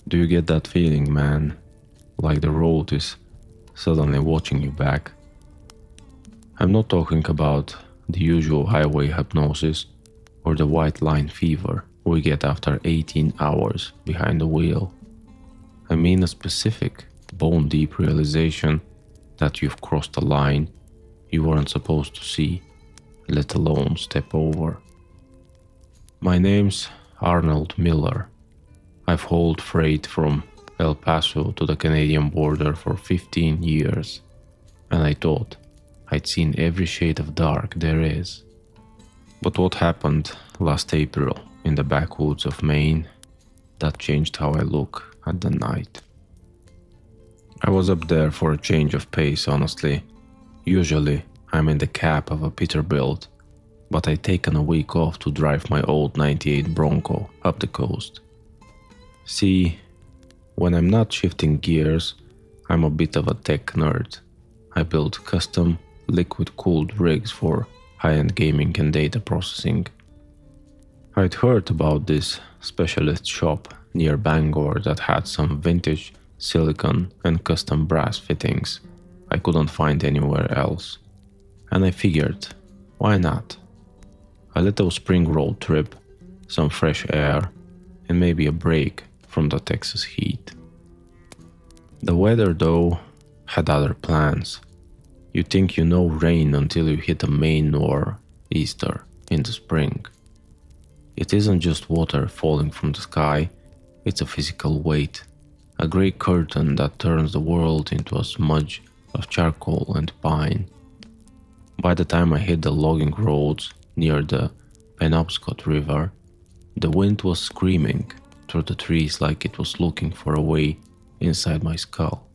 Do you get that feeling, man? Like the road is suddenly watching you back? I'm not talking about the usual highway hypnosis or the white line fever we get after 18 hours behind the wheel. I mean a specific, bone deep realization that you've crossed a line you weren't supposed to see, let alone step over. My name's Arnold Miller. I've hauled freight from El Paso to the Canadian border for 15 years, and I thought I'd seen every shade of dark there is. But what happened last April in the backwoods of Maine, that changed how I look at the night. I was up there for a change of pace, honestly. Usually, I'm in the cab of a Peterbilt, but I'd taken a week off to drive my old '98 Bronco up the coast. See, when I'm not shifting gears, I'm a bit of a tech nerd. I build custom, liquid-cooled rigs for high-end gaming and data processing. I'd heard about this specialist shop near Bangor that had some vintage silicon and custom brass fittings I couldn't find anywhere else. And I figured, why not? A little spring road trip, some fresh air, and maybe a break from the Texas heat. The weather, though, had other plans. You think you know rain until you hit a Maine or Easter in the spring. It isn't just water falling from the sky, it's a physical weight, a grey curtain that turns the world into a smudge of charcoal and pine. By the time I hit the logging roads near the Penobscot River, the wind was screaming through the trees like it was looking for a way inside my skull.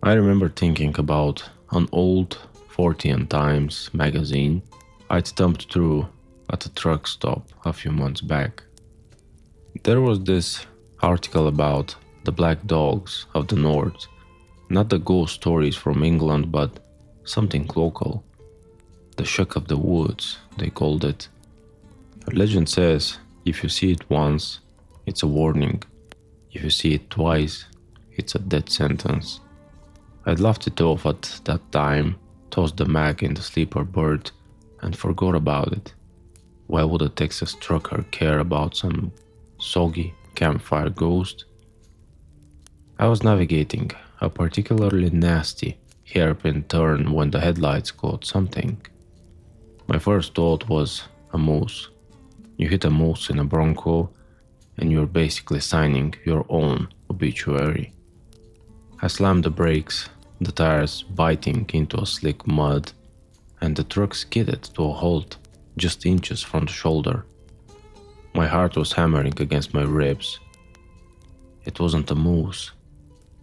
I remember thinking about an old 40 Times magazine I'd thumbed through at a truck stop a few months back. There was this article about the black dogs of the north, not the ghost stories from England, but something local. The shock of the woods, they called it. Legend says if you see it once, it's a warning. If you see it twice, it's a death sentence. I'd laughed it off at that time, tossed the mag in the sleeper berth, and forgot about it. Why would a Texas trucker care about some soggy campfire ghost? I was navigating a particularly nasty hairpin turn when the headlights caught something. My first thought was a moose. You hit a moose in a Bronco, and you're basically signing your own obituary. I slammed the brakes, the tires biting into a slick mud, and the truck skidded to a halt just inches from the shoulder. My heart was hammering against my ribs. It wasn't a moose.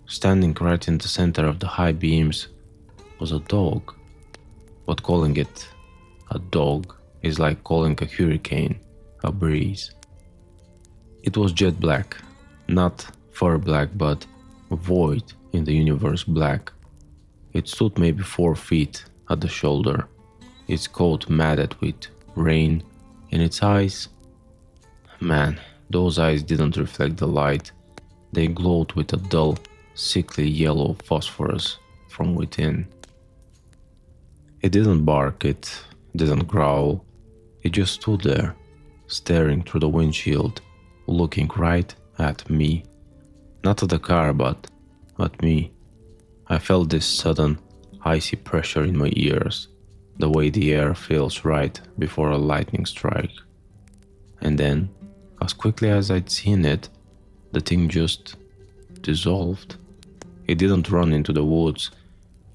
Standing right in the center of the high beams was a dog. But calling it a dog is like calling a hurricane a breeze. It was jet black, not fur black, but void in the universe black. It stood maybe 4 feet at the shoulder, its coat matted with rain, and its eyes, man, those eyes didn't reflect the light. They glowed with a dull, sickly yellow phosphorus from within. It didn't bark, it didn't growl, it just stood there, staring through the windshield, looking right at me. Not at the car, but at me. I felt this sudden, icy pressure in my ears, the way the air feels right before a lightning strike. And then, as quickly as I'd seen it, the thing just dissolved. It didn't run into the woods,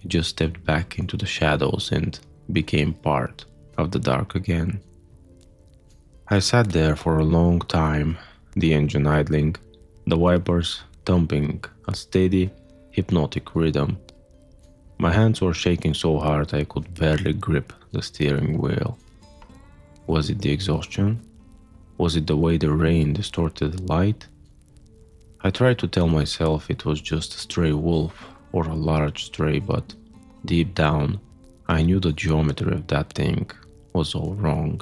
it just stepped back into the shadows and became part of the dark again. I sat there for a long time, the engine idling, the wipers thumping a steady, hypnotic rhythm. My hands were shaking so hard I could barely grip the steering wheel. Was it the exhaustion? Was it the way the rain distorted the light? I tried to tell myself it was just a stray wolf or a large stray, but deep down, I knew the geometry of that thing was all wrong.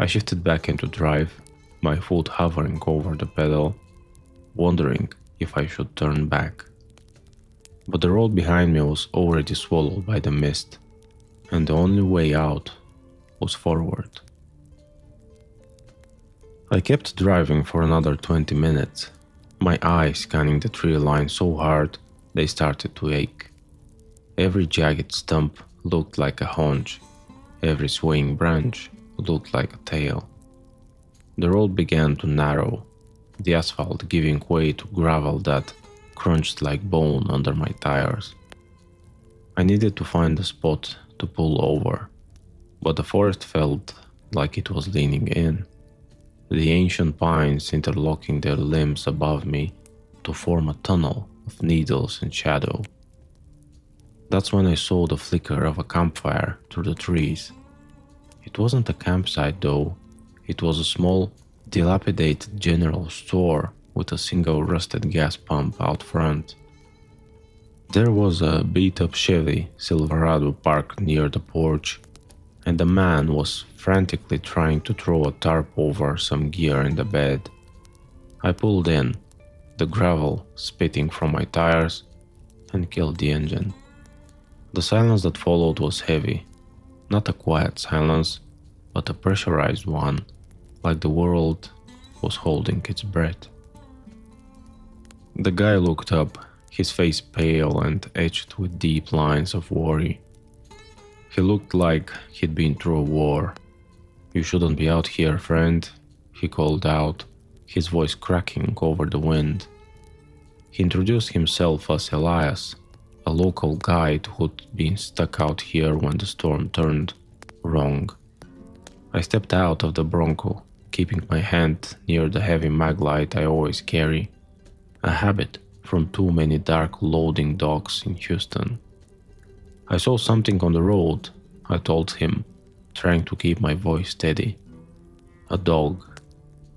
I shifted back into drive, my foot hovering over the pedal. wondering if I should turn back. But the road behind me was already swallowed by the mist, and the only way out was forward. I kept driving for another 20 minutes, my eyes scanning the tree line so hard they started to ache. Every jagged stump looked like a haunch, every swaying branch looked like a tail. The road began to narrow, the asphalt giving way to gravel that crunched like bone under my tires. I needed to find a spot to pull over, but the forest felt like it was leaning in, the ancient pines interlocking their limbs above me to form a tunnel of needles and shadow. That's when I saw the flicker of a campfire through the trees. It wasn't a campsite though, it was a small, dilapidated general store with a single rusted gas pump out front. There was a beat-up Chevy Silverado parked near the porch, and a man was frantically trying to throw a tarp over some gear in the bed. I pulled in, the gravel spitting from my tires, and killed the engine. The silence that followed was heavy, not a quiet silence, but a pressurized one, like the world was holding its breath. The guy looked up, his face pale and etched with deep lines of worry. He looked like he'd been through a war. "You shouldn't be out here, friend," he called out, his voice cracking over the wind. He introduced himself as Elias, a local guide who'd been stuck out here when the storm turned wrong. I stepped out of the Bronco, keeping my hand near the heavy maglite I always carry, a habit from too many dark loading docks in Houston. "I saw something on the road," I told him, trying to keep my voice steady. "A dog,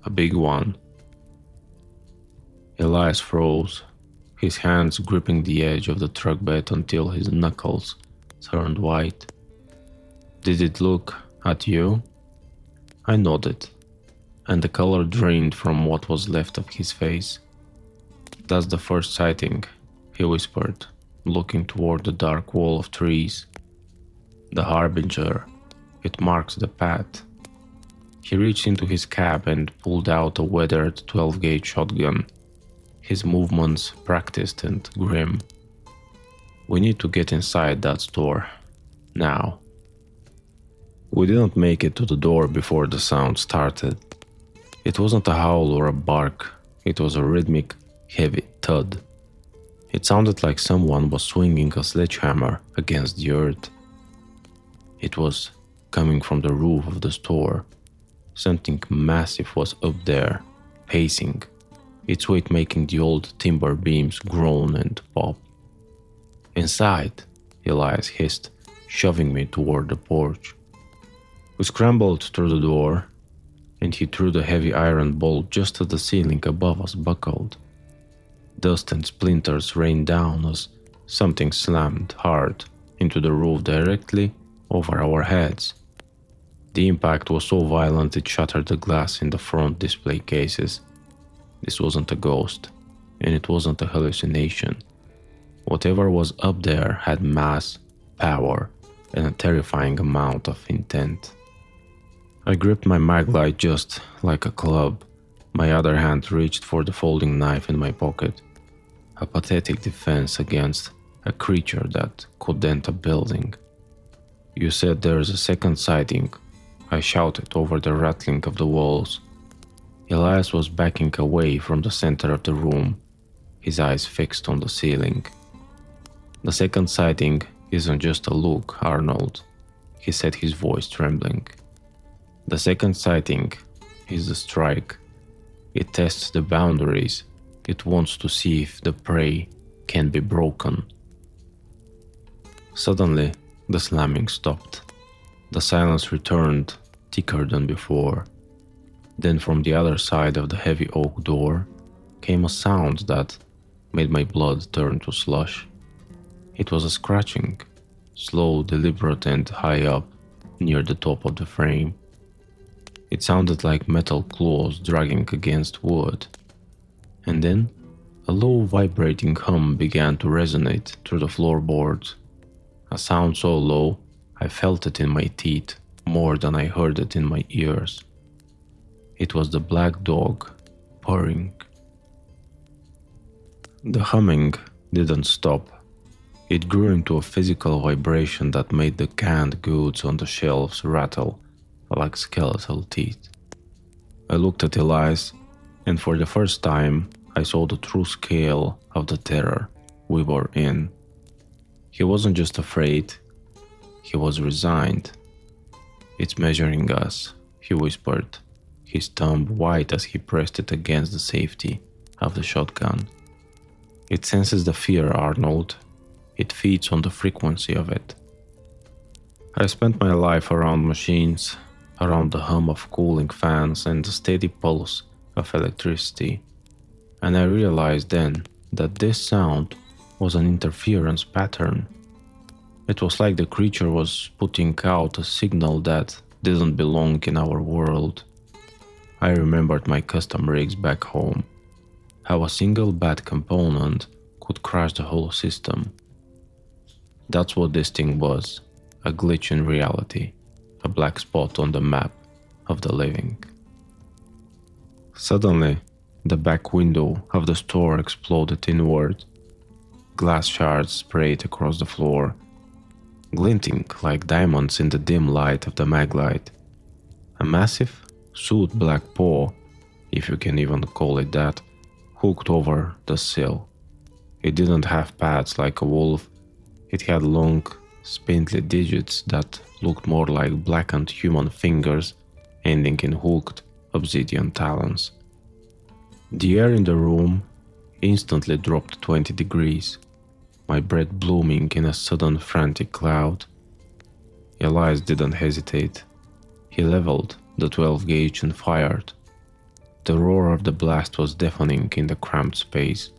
a big one." Elias froze, his hands gripping the edge of the truck bed until his knuckles turned white. "Did it look at you?" I nodded, and the color drained from what was left of his face. "That's the first sighting," he whispered, looking toward the dark wall of trees. "The harbinger. It marks the path." He reached into his cab and pulled out a weathered 12-gauge shotgun, his movements practiced and grim. "We need to get inside that store. Now." We didn't make it to the door before the sound started. It wasn't a howl or a bark, it was a rhythmic, heavy thud. It sounded like someone was swinging a sledgehammer against the earth. It was coming from the roof of the store. Something massive was up there, pacing, its weight making the old timber beams groan and pop. "Inside," Elias hissed, shoving me toward the porch. We scrambled through the door, and he threw the heavy iron bolt just as the ceiling above us buckled. Dust and splinters rained down as something slammed hard into the roof directly over our heads. The impact was so violent it shattered the glass in the front display cases. This wasn't a ghost, and it wasn't a hallucination. Whatever was up there had mass, power, and a terrifying amount of intent. I gripped my maglite just like a club. My other hand reached for the folding knife in my pocket, a pathetic defense against a creature that could dent a building. "You said there's a second sighting," I shouted over the rattling of the walls. Elias was backing away from the center of the room, his eyes fixed on the ceiling. "The second sighting isn't just a look, Arnold," he said, his voice trembling. "The second sighting is the strike. It tests the boundaries. It wants to see if the prey can be broken." Suddenly, the slamming stopped. The silence returned, thicker than before. Then from the other side of the heavy oak door came a sound that made my blood turn to slush. It was a scratching, slow, deliberate, and high up, near the top of the frame. It sounded like metal claws dragging against wood, and And then a low vibrating hum began to resonate through the floorboards. A sound so low I felt it in my teeth more than I heard it in my ears. It was the black dog purring. The humming didn't stop. It grew into a physical vibration that made the canned goods on the shelves rattle like skeletal teeth. I looked at Elias, and for the first time I saw the true scale of the terror we were in. He wasn't just afraid, he was resigned. "It's measuring us," he whispered, his thumb white as he pressed it against the safety of the shotgun. "It senses the fear, Arnold. It feeds on the frequency of it." I spent my life around machines, around the hum of cooling fans and the steady pulse of electricity, and I realized then that this sound was an interference pattern. It was like the creature was putting out a signal that didn't belong in our world. I remembered my custom rigs back home, how a single bad component could crash the whole system. That's what this thing was, a glitch in reality, a black spot on the map of the living. Suddenly, the back window of the store exploded inward. Glass shards sprayed across the floor, glinting like diamonds in the dim light of the maglite. A massive, soot black paw, if you can even call it that, hooked over the sill. It didn't have pads like a wolf. It had long, spindly digits that looked more like blackened human fingers ending in hooked obsidian talons. The air in the room instantly dropped 20 degrees, my breath blooming in a sudden frantic cloud. Elias didn't hesitate. He leveled the 12 gauge and fired. The roar of the blast was deafening in the cramped space,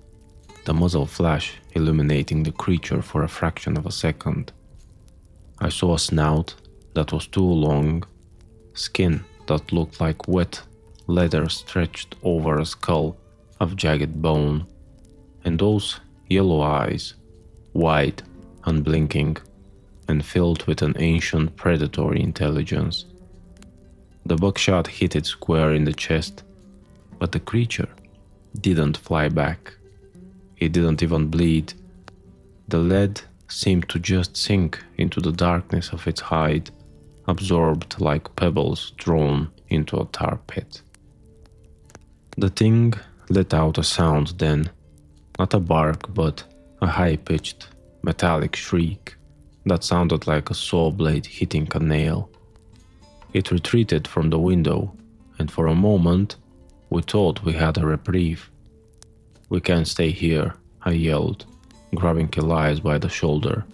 the muzzle flash illuminating the creature for a fraction of a second. I saw a snout that was too long, skin that looked like wet leather stretched over a skull of jagged bone, and those yellow eyes, wide, unblinking, and filled with an ancient predatory intelligence. The buckshot hit it square in the chest, but the creature didn't fly back. It didn't even bleed. The lead seemed to just sink into the darkness of its hide, absorbed like pebbles thrown into a tar pit. The thing let out a sound then, not a bark but a high-pitched, metallic shriek that sounded like a saw blade hitting a nail. It retreated from the window, and for a moment we thought we had a reprieve. "We can't stay here," I yelled, grabbing Elias by the shoulder.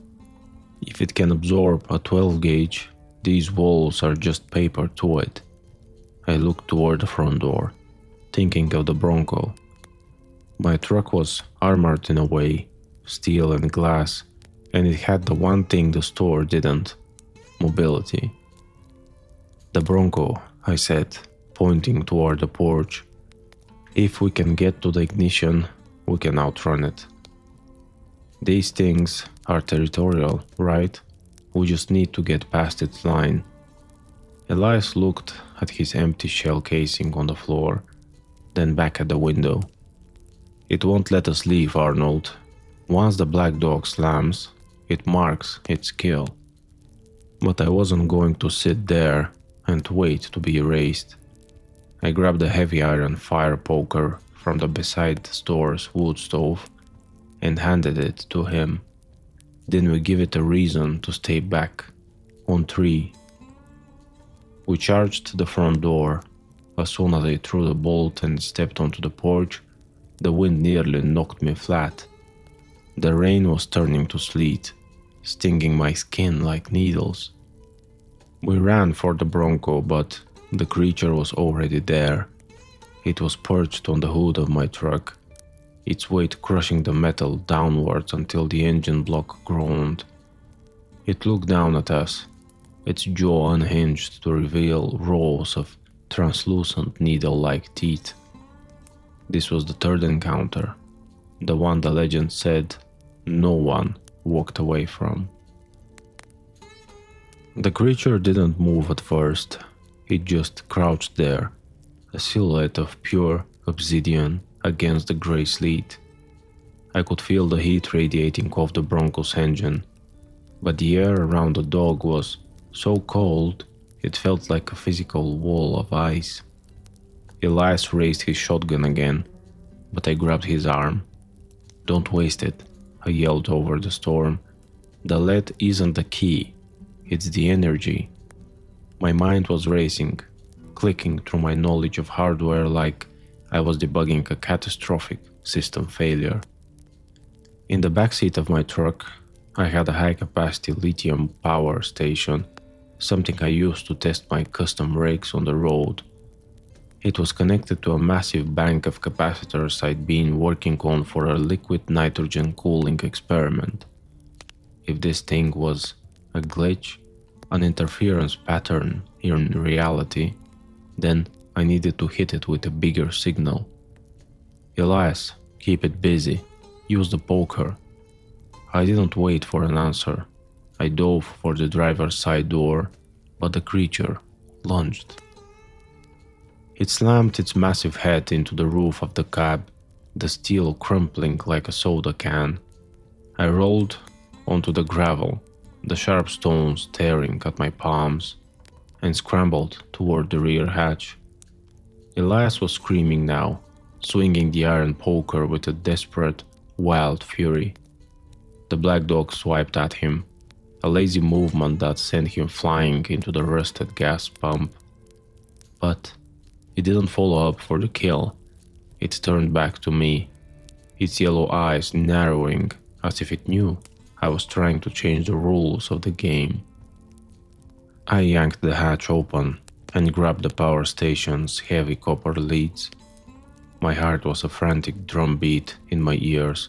"If it can absorb a 12 gauge, these walls are just paper to it." I looked toward the front door, thinking of the Bronco. My truck was armored in a way, steel and glass, and it had the one thing the store didn't: mobility. "The Bronco," I said, pointing toward the porch. "If we can get to the ignition, we can outrun it. These things are territorial, right? We just need to get past its line." Elias looked at his empty shell casing on the floor, then back at the window. "It won't let us leave, Arnold. Once the black dog slams, it marks its kill." But I wasn't going to sit there and wait to be erased. I grabbed a heavy iron fire poker from the beside the store's wood stove and handed it to him. "Then we give it a reason to stay back. On 3. We charged the front door. As soon as I threw the bolt and stepped onto the porch, the wind nearly knocked me flat. The rain was turning to sleet, stinging my skin like needles. We ran for the Bronco, but the creature was already there. It was perched on the hood of my truck, its weight crushing the metal downwards until the engine block groaned. It looked down at us, its jaw unhinged to reveal rows of translucent needle-like teeth. This was the third encounter, the one the legend said no one walked away from. The creature didn't move at first, it just crouched there, a silhouette of pure obsidian against the grey sleet. I could feel the heat radiating off the Bronco's engine, but the air around the dog was so cold it felt like a physical wall of ice. Elias raised his shotgun again, but I grabbed his arm. "Don't waste it," I yelled over the storm. "The lead isn't the key, it's the energy." My mind was racing, clicking through my knowledge of hardware like I was debugging a catastrophic system failure. In the backseat of my truck, I had a high-capacity lithium power station, something I used to test my custom rigs on the road. It was connected to a massive bank of capacitors I'd been working on for a liquid nitrogen cooling experiment. If this thing was a glitch, an interference pattern in reality, then I needed to hit it with a bigger signal. "Elias, keep it busy. Use the poker." I didn't wait for an answer. I dove for the driver's side door, but the creature lunged. It slammed its massive head into the roof of the cab, the steel crumpling like a soda can. I rolled onto the gravel, the sharp stones tearing at my palms, and scrambled toward the rear hatch. Elias was screaming now, swinging the iron poker with a desperate, wild fury. The black dog swiped at him, a lazy movement that sent him flying into the rusted gas pump. But it didn't follow up for the kill. It turned back to me, its yellow eyes narrowing as if it knew I was trying to change the rules of the game. I yanked the hatch open and grabbed the power station's heavy copper leads. My heart was a frantic drumbeat in my ears.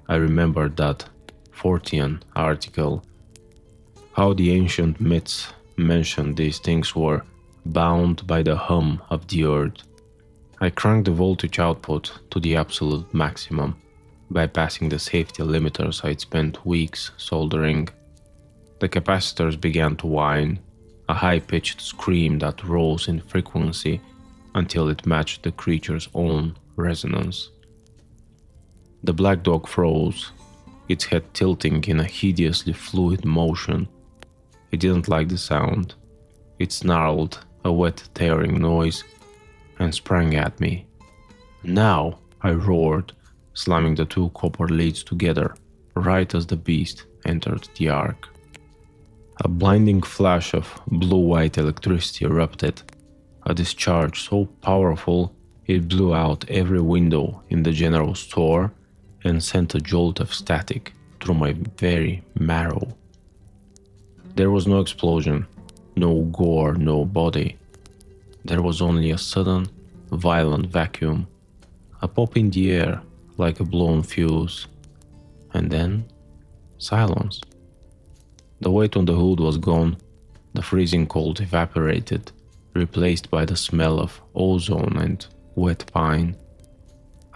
I remembered that Fortean article, how the ancient myths mentioned these things were bound by the hum of the earth. I cranked the voltage output to the absolute maximum, bypassing the safety limiters I'd spent weeks soldering. The capacitors began to whine, a high-pitched scream that rose in frequency until it matched the creature's own resonance. The black dog froze, its head tilting in a hideously fluid motion. It didn't like the sound. It snarled a wet, tearing noise and sprang at me. "Now!" I roared, slamming the two copper leads together right as the beast entered the arc. A blinding flash of blue-white electricity erupted, a discharge so powerful it blew out every window in the general store and sent a jolt of static through my very marrow. There was no explosion, no gore, no body. There was only a sudden, violent vacuum, a pop in the air like a blown fuse, and then silence. The weight on the hood was gone, the freezing cold evaporated, replaced by the smell of ozone and wet pine.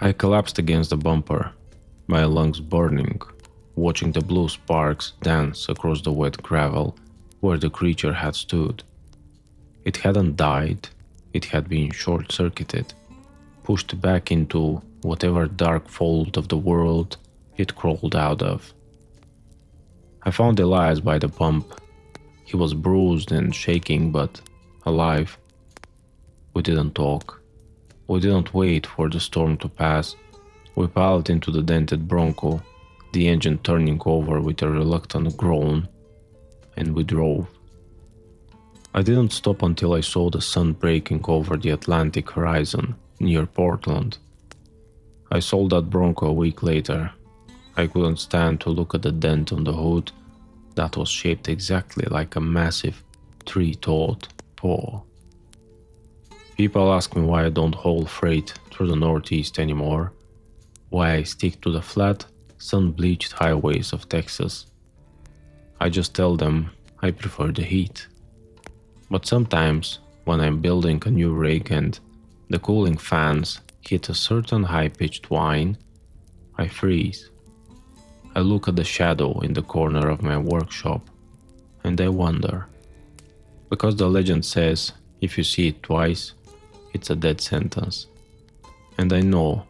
I collapsed against the bumper, my lungs burning, watching the blue sparks dance across the wet gravel where the creature had stood. It hadn't died, it had been short-circuited, pushed back into whatever dark fold of the world it crawled out of. I found Elias by the pump. He was bruised and shaking, but alive. We didn't talk. We didn't wait for the storm to pass. We piled into the dented Bronco, the engine turning over with a reluctant groan, and we drove. I didn't stop until I saw the sun breaking over the Atlantic horizon near Portland. I sold that Bronco a week later. I couldn't stand to look at the dent on the hood that was shaped exactly like a massive, three-toed paw. People ask me why I don't haul freight through the Northeast anymore, why I stick to the flat, sun-bleached highways of Texas. I just tell them I prefer the heat. But sometimes, when I'm building a new rig and the cooling fans hit a certain high-pitched whine, I freeze. I look at the shadow in the corner of my workshop, and I wonder. Because the legend says if you see it twice, it's a dead sentence. And I know,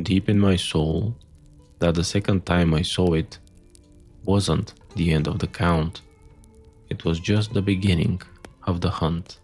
deep in my soul, that the second time I saw it wasn't the end of the count. It was just the beginning of the hunt.